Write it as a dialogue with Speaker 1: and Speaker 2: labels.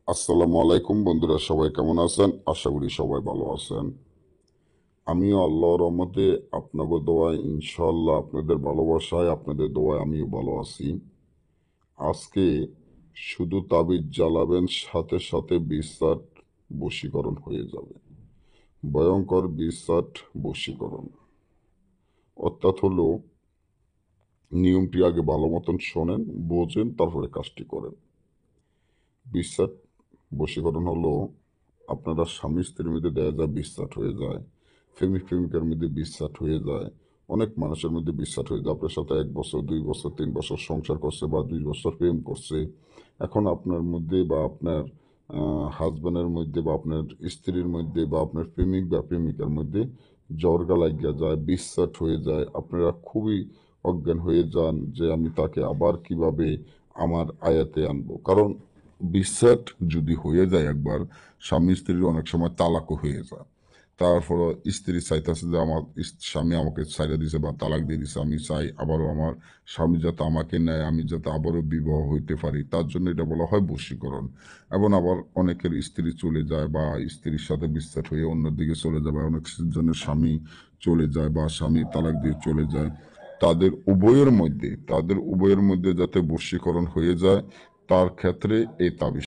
Speaker 1: আসসালামু আলাইকুম বন্ধুরা, সবাই কেমন আছেন? আশা করি সবাই ভালো আছেন। আমিও আল্লাহর রহমতে, আপনাদের দোয়ায় ইনশাল্লাহ, আপনাদের ভালোবাসায়, আপনাদের দোয়ায় আমিও ভালো আছি। আজকে শুধু তাবিজ জ্বালাবেন, সাথে সাথে বিশ্বাস বশীকরণ হয়ে যাবে। ভয়ঙ্কর বিশ্বাস বশীকরণ অর্থাৎ হলো, নিয়মটি আগে ভালো মতন শোনেন, বোঝেন, তারপরে কাজটি করেন। বিশ্বাস বশীকরণ হলো, আপনারা স্বামী স্ত্রীর মধ্যে দেখা যায় বিশ্বাস হয়ে যায়, প্রেমিক প্রেমিকার মধ্যে বিশ্বাস হয়ে যায়, অনেক মানুষের মধ্যে বিশ্বাস হয়ে যায়। আপনার সাথে 1 বছর, 2 বছর, 3 বছর সংসার করছে বা 2 বছর প্রেম করছে। এখন আপনার মধ্যে বা আপনার হাজব্যান্ডের মধ্যে বা আপনার স্ত্রীর মধ্যে বা আপনার প্রেমিক বা প্রেমিকার মধ্যে জর্গা লাগিয়া যায়, বিশ্বাস হয়ে যায়। আপনারা খুবই অজ্ঞান হয়ে যান যে আমি তাকে আবার কিভাবে আমার আয়াতে আনবো। কারণ বিশ্বাস যদি হয়ে যায় একবার, স্বামী স্ত্রীর অনেক সময় তালাকও হয়ে যায়। তারপর স্ত্রী চাইতেছে যে আমার স্বামী আমাকে ছাইড়া দিছে বা তালাক দিয়ে দিছে, আমি চাই আবারও আমার স্বামী যাতে আমাকে নেয়, আমি যাতে আবারও বিবাহ হইতে পারি। তার জন্য এটা বলা হয় বশীকরণ। এবং আবার অনেকের স্ত্রী চলে যায় বা স্ত্রীর সাথে বিচ্ছেদ হয়ে অন্যদিকে চলে যায়, বা অনেক জনের স্বামী চলে যায় বা স্বামী তালাক দিয়ে চলে যায়। তাদের উভয়ের মধ্যে যাতে বশীকরণ হয়ে যায়, তার ক্ষেত্রে এই তাবিজ